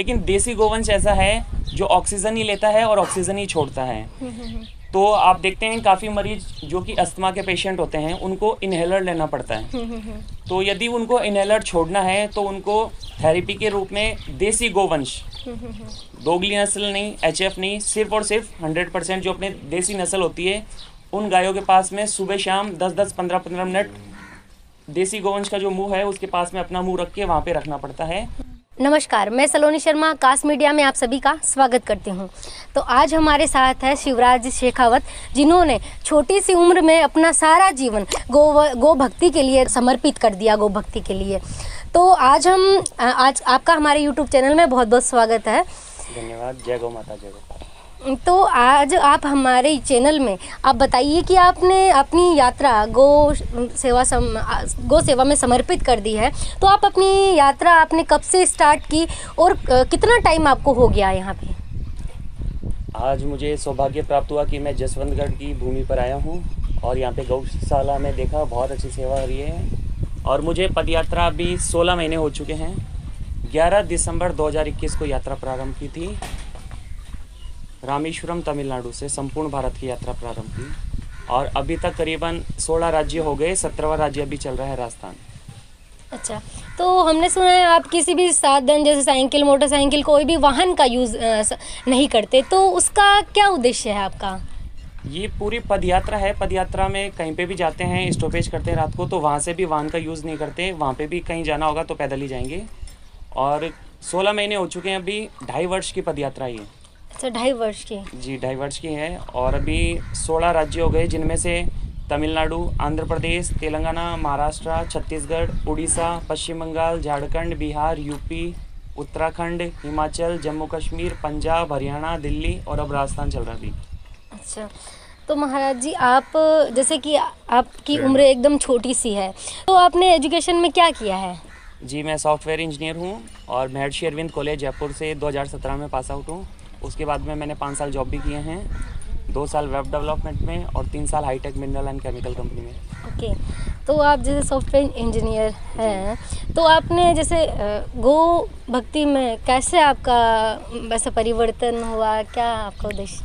लेकिन देसी गोवंश ऐसा है जो ऑक्सीजन ही लेता है और ऑक्सीजन ही छोड़ता है। तो आप देखते हैं काफ़ी मरीज जो कि अस्थमा के पेशेंट होते हैं उनको इन्हेलर लेना पड़ता है। तो यदि उनको इन्हेलर छोड़ना है तो उनको थेरेपी के रूप में देसी गोवंश, दोगली नस्ल नहीं, एचएफ नहीं, सिर्फ और सिर्फ 100% जो अपने देसी नस्ल होती है उन गायों के पास में सुबह शाम 10-10, 15-15 मिनट देसी गोवंश का जो मुंह है उसके पास में अपना मुंह रख के वहाँ पे रखना पड़ता है। नमस्कार, मैं सलोनी शर्मा कास्ट मीडिया में आप सभी का स्वागत करती हूं। तो आज हमारे साथ है शिवराज शेखावत, जिन्होंने छोटी सी उम्र में अपना सारा जीवन गो भक्ति के लिए समर्पित कर दिया, गो भक्ति के लिए। तो आज आपका हमारे यूट्यूब चैनल में बहुत बहुत स्वागत है। धन्यवाद। जय गौ माता, जय गौ। तो आज आप हमारे चैनल में आप बताइए कि आपने अपनी यात्रा गो सेवा में समर्पित कर दी है। तो आप अपनी यात्रा आपने कब से स्टार्ट की और कितना टाइम आपको हो गया यहाँ पे? आज मुझे सौभाग्य प्राप्त हुआ कि मैं जसवंतगढ़ की भूमि पर आया हूँ और यहाँ पे गौशाला में देखा बहुत अच्छी सेवा हो रही है। और मुझे पदयात्रा अभी 16 महीने हो चुके हैं। 11 दिसंबर 2021 को यात्रा प्रारंभ की थी। रामेश्वरम तमिलनाडु से संपूर्ण भारत की यात्रा प्रारंभ की और अभी तक करीबन 16 राज्य हो गए, 17वां राज्य अभी चल रहा है, राजस्थान। अच्छा, तो हमने सुना है आप किसी भी साधन जैसे साइकिल, मोटरसाइकिल, कोई भी वाहन का यूज़ नहीं करते, तो उसका क्या उद्देश्य है आपका? ये पूरी पदयात्रा है। पदयात्रा में कहीं पे भी जाते हैं, स्टॉपेज करते हैं रात को, तो वहाँ से भी वाहन का यूज़ नहीं करते। वहाँ पे भी कहीं जाना होगा तो पैदल ही जाएंगे। और 16 महीने हो चुके हैं, अभी 2.5 वर्ष की पदयात्रा ये। अच्छा, 2.5 वर्ष की? जी, 2.5 वर्ष की है। और अभी 16 राज्य हो गए, जिनमें से तमिलनाडु, आंध्र प्रदेश, तेलंगाना, महाराष्ट्र, छत्तीसगढ़, उड़ीसा, पश्चिम बंगाल, झारखंड, बिहार, यूपी, उत्तराखंड, हिमाचल, जम्मू कश्मीर, पंजाब, हरियाणा, दिल्ली और अब राजस्थान चल रहा है अभी। अच्छा, तो महाराज जी, आप जैसे कि आपकी उम्र एकदम छोटी सी है, तो आपने एजुकेशन में क्या किया है? जी, मैं सॉफ्टवेयर इंजीनियर हूँ और महर्षि अरविंद कॉलेज जयपुर से 2017 में पास आउट हूँ। उसके बाद में मैंने 5 साल जॉब भी किए हैं, 2 साल वेब डेवलपमेंट में और 3 साल hi-tech mineral and chemical company में। ओके, तो आप जैसे सॉफ्टवेयर इंजीनियर हैं, तो आपने जैसे गो भक्ति में कैसे आपका वैसे परिवर्तन हुआ, क्या आपका उद्देश्य?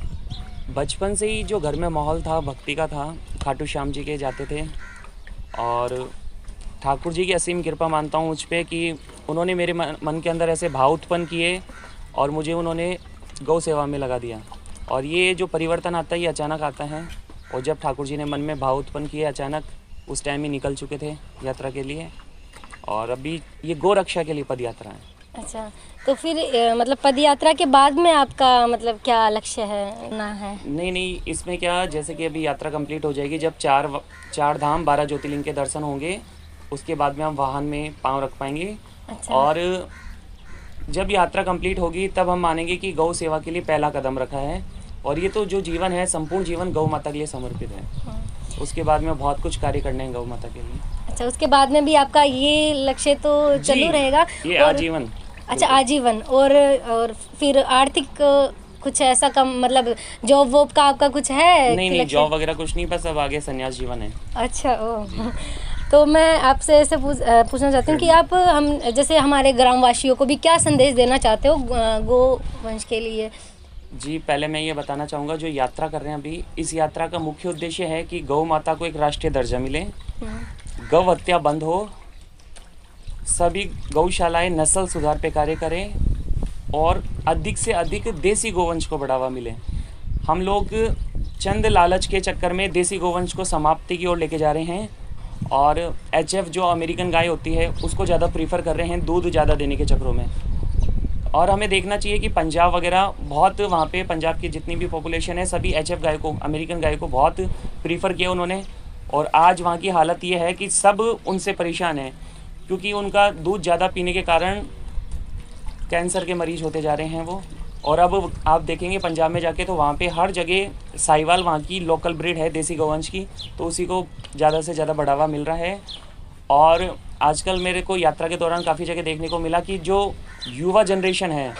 बचपन से ही जो घर में माहौल था भक्ति का था। खाटू श्याम जी के जाते थे और ठाकुर जी की असीम कृपा मानता हूँ मुझ पर कि उन्होंने मेरे मन के अंदर ऐसे भाव उत्पन्न किए और मुझे उन्होंने गौ सेवा में लगा दिया। और ये जो परिवर्तन आता है ये अचानक आता है, और जब ठाकुर जी ने मन में भाव उत्पन्न किए अचानक, उस टाइम ही निकल चुके थे यात्रा के लिए। और अभी ये गौ रक्षा के लिए पद यात्रा है। अच्छा, तो फिर मतलब पद यात्रा के बाद में आपका मतलब क्या लक्ष्य है ना है? नहीं, इसमें क्या, जैसे कि अभी यात्रा कंप्लीट हो जाएगी, जब 4 धाम 12 ज्योतिर्लिंग के दर्शन होंगे, उसके बाद में हम वाहन में पाँव रख पाएंगे। अच्छा। और जब यात्रा कंप्लीट होगी तब हम मानेंगे कि गौ सेवा के लिए पहला कदम रखा है। और ये तो जो जीवन है, संपूर्ण जीवन गौ माता के लिए समर्पित है। उसके बाद में बहुत कुछ कार्य करने हैं गौ माता के लिए। अच्छा, उसके बाद में भी आपका ये लक्ष्य तो चालू रहेगा? ये आजीवन। अच्छा, आजीवन। और फिर आर्थिक कुछ ऐसा कम, मतलब जॉब वॉब का आपका कुछ है? नहीं, जॉब वगैरह कुछ नहीं, बस अब आगे संन्यास जीवन है। अच्छा, ओ। तो मैं आपसे ऐसे पूछना चाहती हूँ कि आप हम जैसे हमारे ग्रामवासियों को भी क्या संदेश देना चाहते हो गो वंश के लिए? जी, पहले मैं ये बताना चाहूँगा, जो यात्रा कर रहे हैं अभी, इस यात्रा का मुख्य उद्देश्य है कि गौ माता को एक राष्ट्रीय दर्जा मिले, गौ हत्या बंद हो, सभी गौशालाएं नस्ल सुधार पे कार्य करें और अधिक से अधिक देसी गोवंश को बढ़ावा मिले। हम लोग चंद लालच के चक्कर में देसी गोवंश को समाप्ति की ओर लेके जा रहे हैं और एचएफ जो अमेरिकन गाय होती है उसको ज़्यादा प्रीफर कर रहे हैं, दूध ज़्यादा देने के चक्करों में। और हमें देखना चाहिए कि पंजाब वगैरह बहुत, वहाँ पे पंजाब की जितनी भी पॉपुलेशन है सभी एचएफ गाय को, अमेरिकन गाय को बहुत प्रीफर किया उन्होंने। और आज वहाँ की हालत ये है कि सब उनसे परेशान हैं, क्योंकि उनका दूध ज़्यादा पीने के कारण कैंसर के मरीज होते जा रहे हैं वो। और अब आप देखेंगे पंजाब में जाके तो वहाँ पे हर जगह साहिवाल, वहाँ की लोकल ब्रीड है देसी गौवंश की, तो उसी को ज़्यादा से ज़्यादा बढ़ावा मिल रहा है। और आजकल मेरे को यात्रा के दौरान काफ़ी जगह देखने को मिला कि जो युवा जनरेशन है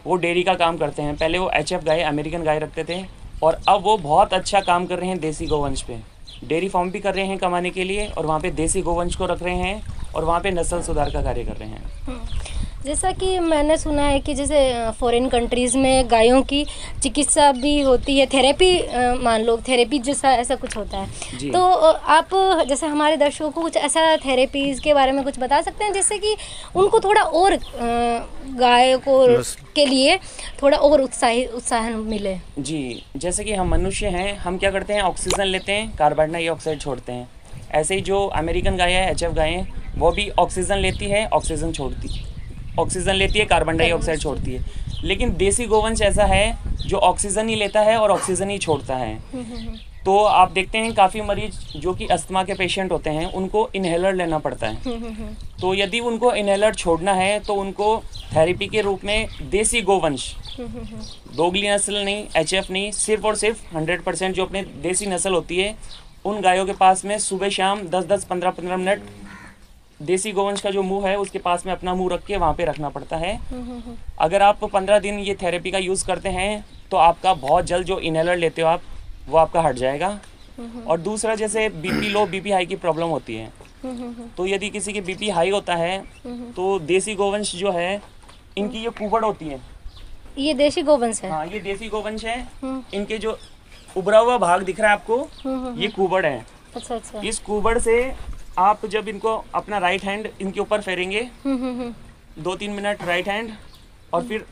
वो डेयरी का काम करते हैं। पहले वो एचएफ गाय, अमेरिकन गाय रखते थे और अब वो बहुत अच्छा काम कर रहे हैं देसी गौवंश पे। डेयरी फार्म भी कर रहे हैं कमाने के लिए और वहाँ पे देसी गौवंश को रख रहे हैं और वहाँ पे नस्ल सुधार का कार्य कर रहे हैं। जैसा कि मैंने सुना है कि जैसे फॉरेन कंट्रीज़ में गायों की चिकित्सा भी होती है, थेरेपी, मान लो थेरेपी जैसा ऐसा कुछ होता है। तो आप जैसे हमारे दर्शकों को कुछ ऐसा थेरेपीज़ के बारे में कुछ बता सकते हैं जिससे कि उनको थोड़ा और गाय को के लिए थोड़ा और उत्साह मिले? जी, जैसे कि हम मनुष्य हैं, हम क्या करते हैं, ऑक्सीजन लेते हैं, कार्बन डाइऑक्साइड छोड़ते हैं। ऐसे ही जो अमेरिकन गाय है, HF गाय है, वो भी ऑक्सीजन लेती है, ऑक्सीजन लेती है, कार्बन डाइऑक्साइड छोड़ती है। लेकिन देसी गोवंश ऐसा है जो ऑक्सीजन ही लेता है और ऑक्सीजन ही छोड़ता है। तो आप देखते हैं काफ़ी मरीज जो कि अस्थमा के पेशेंट होते हैं, उनको इन्हेलर लेना पड़ता है। तो यदि उनको इन्हेलर छोड़ना है तो उनको थेरेपी के रूप में देसी गोवंश, दोगली नस्ल नहीं, HF नहीं, सिर्फ और सिर्फ 100% जो अपने देसी नस्ल होती है, उन गायों के पास में सुबह शाम 10-10, 15-15 मिनट देसी गोवंश का जो मुंह है उसके पास में अपना मुंह रख के वहाँ पे रखना पड़ता है। अगर आप 15 दिन ये थेरेपी का यूज़ करते हैं तो आपका बहुत जल्द जो इनहेलर लेते हो आप, वो आपका हट जाएगा। और दूसरा, जैसे बीपी लो, बीपी हाई की प्रॉब्लम होती है, तो यदि किसी के बीपी हाई होता है तो देसी गोवंश जो है, इनकी ये कुबड़ होती है, ये देसी गोवंश है। हाँ, ये देसी गोवंश है। इनके जो उभरा हुआ भाग दिख रहा है आपको, ये कुबड़ है। अच्छा अच्छा। इस कुबड़ से आप जब इनको अपना राइट हैंड इनके ऊपर फेरेंगे 2-3 मिनट राइट हैंड, और फिर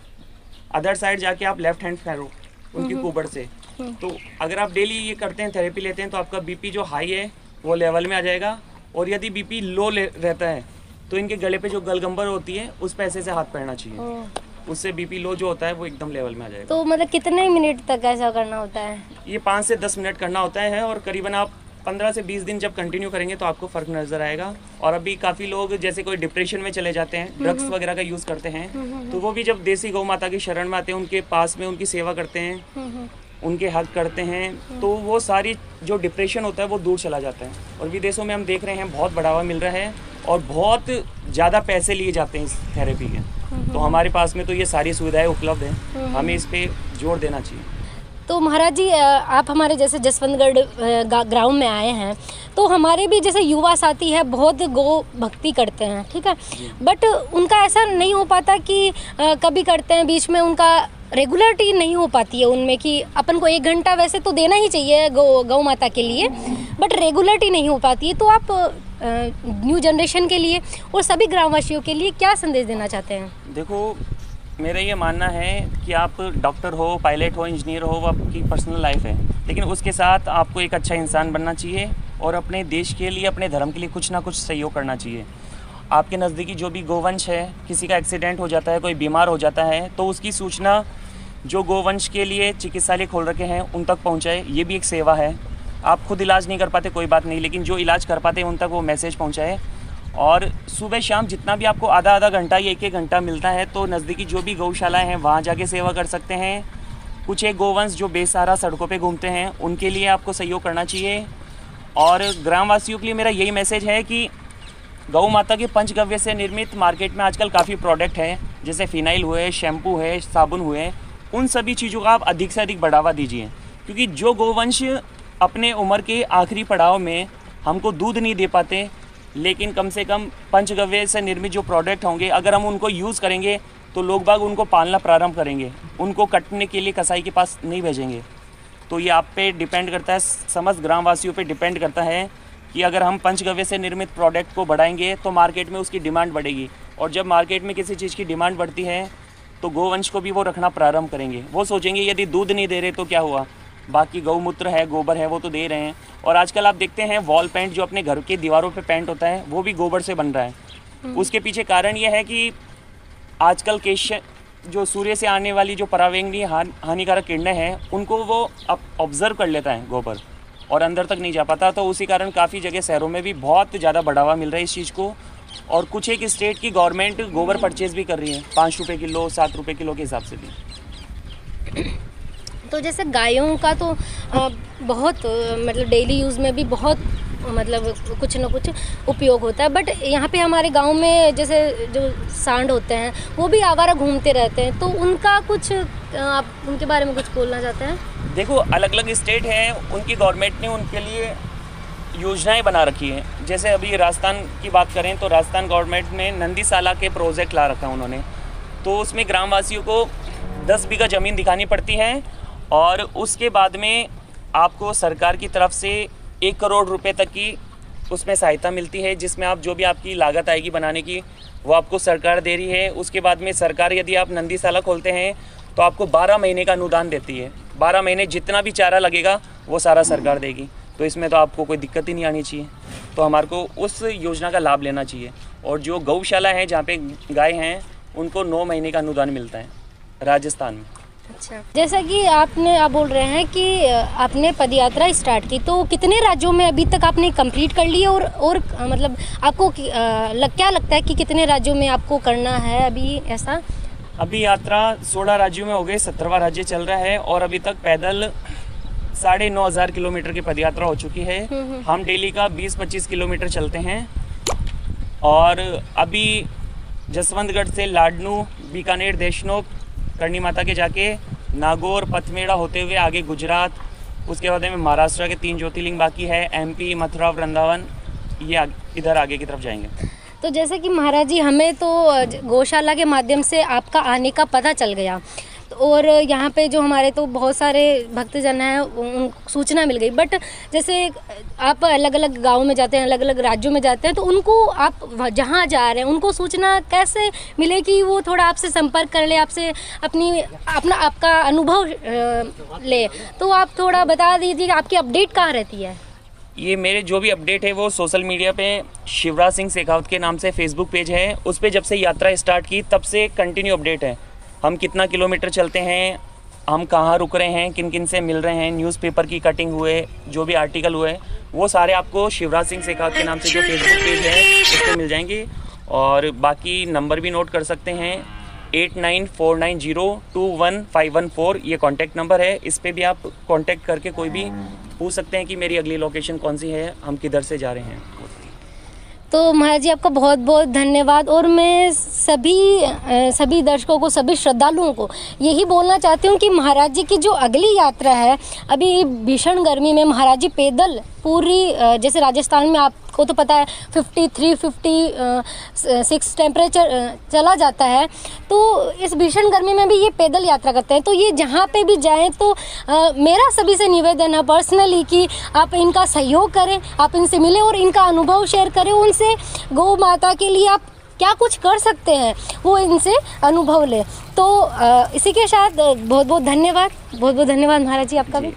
अदर साइड जाके आप लेफ्ट हैंड फेरो उनकी कुबड़ से। तो अगर आप डेली ये करते हैं, थेरेपी लेते हैं, तो आपका बीपी जो हाई है वो लेवल में आ जाएगा। और यदि बीपी लो रहता है तो इनके गले पे जो गलगंबर होती है उस पे ऐसे से हाथ फेरना चाहिए, उससे बीपी लो जो होता है वो एकदम लेवल में आ जाएगा। तो मतलब कितने मिनट तक ऐसा करना होता है? ये 5 से 10 मिनट करना होता है, और करीबन आप 15 से 20 दिन जब कंटिन्यू करेंगे तो आपको फ़र्क नज़र आएगा। और अभी काफ़ी लोग जैसे कोई डिप्रेशन में चले जाते हैं, ड्रग्स वगैरह का यूज़ करते हैं, तो वो भी जब देसी गौ माता की शरण में आते हैं, उनके पास में उनकी सेवा करते हैं, उनके हक करते हैं, तो वो सारी जो डिप्रेशन होता है वो दूर चला जाता है। और विदेशों में हम देख रहे हैं बहुत बढ़ावा मिल रहा है और बहुत ज़्यादा पैसे लिए जाते हैं इस थेरेपी के। तो हमारे पास में तो ये सारी सुविधाएं उपलब्ध हैं, हमें इस पे जोर देना चाहिए। तो महाराज जी, आप हमारे जैसे जसवंतगढ़ ग्राउंड में आए हैं, तो हमारे भी जैसे युवा साथी है, बहुत गौ भक्ति करते हैं, ठीक है, बट उनका ऐसा नहीं हो पाता कि कभी करते हैं, बीच में उनका रेगुलरिटी नहीं हो पाती है उनमें कि अपन को 1 घंटा वैसे तो देना ही चाहिए गौ माता के लिए, बट रेगुलरिटी नहीं हो पाती है। तो आप न्यू जनरेशन के लिए और सभी ग्रामवासियों के लिए क्या संदेश देना चाहते हैं? देखो, मेरा ये मानना है कि आप डॉक्टर हो, पायलट हो, इंजीनियर हो, वो आपकी पर्सनल लाइफ है, लेकिन उसके साथ आपको एक अच्छा इंसान बनना चाहिए और अपने देश के लिए, अपने धर्म के लिए कुछ ना कुछ सहयोग करना चाहिए। आपके नज़दीकी जो भी गोवंश है, किसी का एक्सीडेंट हो जाता है, कोई बीमार हो जाता है, तो उसकी सूचना जो गोवंश के लिए चिकित्सालय खोल रखे हैं उन तक पहुँचाए। ये भी एक सेवा है। आप खुद इलाज नहीं कर पाते, कोई बात नहीं, लेकिन जो इलाज कर पाते हैं उन तक वो मैसेज पहुँचाए। और सुबह शाम जितना भी आपको आधा घंटा या 1-1 घंटा मिलता है, तो नज़दीकी जो भी गौशालाएं हैं वहाँ जाके सेवा कर सकते हैं। कुछ एक गोवंश जो बेसहारा सड़कों पे घूमते हैं, उनके लिए आपको सहयोग करना चाहिए। और ग्रामवासियों के लिए मेरा यही मैसेज है कि गौ माता के पंचगव्य से निर्मित मार्केट में आजकल काफ़ी प्रोडक्ट हैं, जैसे फिनाइल हुए, शैम्पू है, साबुन हुए, उन सभी चीज़ों का आप अधिक से अधिक बढ़ावा दीजिए। क्योंकि जो गोवंश अपने उम्र के आखिरी पड़ाव में हमको दूध नहीं दे पाते, लेकिन कम से कम पंचगव्य से निर्मित जो प्रोडक्ट होंगे, अगर हम उनको यूज़ करेंगे तो लोग बाग उनको पालना प्रारंभ करेंगे, उनको कटने के लिए कसाई के पास नहीं भेजेंगे। तो ये आप पे डिपेंड करता है, समस्त ग्रामवासियों पे डिपेंड करता है कि अगर हम पंचगव्य से निर्मित प्रोडक्ट को बढ़ाएंगे तो मार्केट में उसकी डिमांड बढ़ेगी। और जब मार्केट में किसी चीज़ की डिमांड बढ़ती है तो गोवंश को भी वो रखना प्रारंभ करेंगे। वो सोचेंगे यदि दूध नहीं दे रहे तो क्या हुआ, बाकी गौमूत्र है, गोबर है, वो तो दे रहे हैं। और आजकल आप देखते हैं वॉल पेंट जो अपने घर की दीवारों पे पेंट होता है वो भी गोबर से बन रहा है। उसके पीछे कारण ये है कि आजकल जो सूर्य से आने वाली जो परावैंगनी हानिकारक किरणें हैं उनको वो ऑब्जर्व कर लेता है गोबर, और अंदर तक नहीं जा पाता। तो उसी कारण काफ़ी जगह शहरों में भी बहुत ज़्यादा बढ़ावा मिल रहा है इस चीज़ को। और कुछ एक स्टेट की गवर्नमेंट गोबर परचेज़ भी कर रही है 5 रुपये किलो, 7 रुपये किलो के हिसाब से भी। तो जैसे गायों का तो बहुत मतलब डेली यूज़ में भी बहुत मतलब कुछ ना कुछ उपयोग होता है, बट यहाँ पे हमारे गांव में जैसे जो सांड होते हैं वो भी आवारा घूमते रहते हैं, तो उनका कुछ आप उनके बारे में कुछ बोलना चाहते हैं? देखो, अलग अलग स्टेट हैं, उनकी गवर्नमेंट ने उनके लिए योजनाएं बना रखी हैं। जैसे अभी राजस्थान की बात करें तो राजस्थान गवर्नमेंट ने नंदीसाला के प्रोजेक्ट ला रखा है उन्होंने, तो उसमें ग्रामवासियों को 10 बीघा ज़मीन दिखानी पड़ती है और उसके बाद में आपको सरकार की तरफ से 1 करोड़ रुपए तक की उसमें सहायता मिलती है, जिसमें आप जो भी आपकी लागत आएगी बनाने की वो आपको सरकार दे रही है। उसके बाद में सरकार यदि आप नंदीसाला खोलते हैं तो आपको 12 महीने का अनुदान देती है। 12 महीने जितना भी चारा लगेगा वो सारा सरकार देगी, तो इसमें तो आपको कोई दिक्कत ही नहीं आनी चाहिए। तो हमारे को उस योजना का लाभ लेना चाहिए। और जो गौशाला है जहाँ पे गाय हैं उनको 9 महीने का अनुदान मिलता है राजस्थान में। अच्छा, जैसा कि आप बोल रहे हैं कि आपने पदयात्रा स्टार्ट की, तो कितने राज्यों में अभी तक आपने कंप्लीट कर ली और मतलब आपको क्या लगता है कि कितने राज्यों में आपको करना है अभी ऐसा? अभी यात्रा 16 राज्यों में हो गई, 17वां राज्य चल रहा है और अभी तक पैदल 9,500 किलोमीटर की पदयात्रा हो चुकी है। हम डेली का 20-25 किलोमीटर चलते हैं और अभी जसवंतगढ़ से लाडनू, बीकानेर, देशनोक, करणी माता के जाके नागौर, पथमेड़ा होते हुए आगे गुजरात, उसके बाद में महाराष्ट्र के 3 ज्योतिर्लिंग बाकी है, MP, मथुरा, वृंदावन, ये इधर आगे की तरफ जाएंगे। तो जैसे कि महाराज जी, हमें तो गौशाला के माध्यम से आपका आने का पता चल गया और यहाँ पे जो हमारे तो बहुत सारे भक्तजन हैं उन सूचना मिल गई, बट जैसे आप अलग अलग गाँव में जाते हैं, अलग अलग राज्यों में जाते हैं, तो उनको आप जहाँ जा रहे हैं उनको सूचना कैसे मिले कि वो थोड़ा आपसे संपर्क कर ले, आपसे आपका अनुभव ले? तो आप थोड़ा बता दीजिए आपकी अपडेट कहाँ रहती है? ये मेरे जो भी अपडेट है वो सोशल मीडिया पे शिवराज सिंह शेखावत के नाम से फेसबुक पेज है, उस पर जब से यात्रा स्टार्ट की तब से कंटिन्यू अपडेट है। हम कितना किलोमीटर चलते हैं, हम कहाँ रुक रहे हैं, किन किन से मिल रहे हैं, न्यूज़पेपर की कटिंग हुए, जो भी आर्टिकल हुए, वो सारे आपको शिवराज सिंह शेखावत के नाम से जो फेसबुक पेज है उस पर मिल जाएंगे। और बाकी नंबर भी नोट कर सकते हैं, 8949021514 ये कॉन्टैक्ट नंबर है। इस पर भी आप कॉन्टैक्ट करके कोई भी पूछ सकते हैं कि मेरी अगली लोकेशन कौन सी है, हम किधर से जा रहे हैं। तो महाराज जी आपका बहुत बहुत धन्यवाद। और मैं सभी दर्शकों को, सभी श्रद्धालुओं को यही बोलना चाहती हूँ कि महाराज जी की जो अगली यात्रा है, अभी भीषण गर्मी में महाराज जी पैदल पूरी, जैसे राजस्थान में आपको तो पता है 53-56 टेम्परेचर चला जाता है, तो इस भीषण गर्मी में भी ये पैदल यात्रा करते हैं। तो ये जहाँ पे भी जाएं तो मेरा सभी से निवेदन है पर्सनली कि आप इनका सहयोग करें, आप इनसे मिलें और इनका अनुभव शेयर करें, उनसे गौ माता के लिए आप क्या कुछ कर सकते हैं वो इनसे अनुभव लें। तो इसी के साथ बहुत बहुत धन्यवाद महाराज जी आपका भी।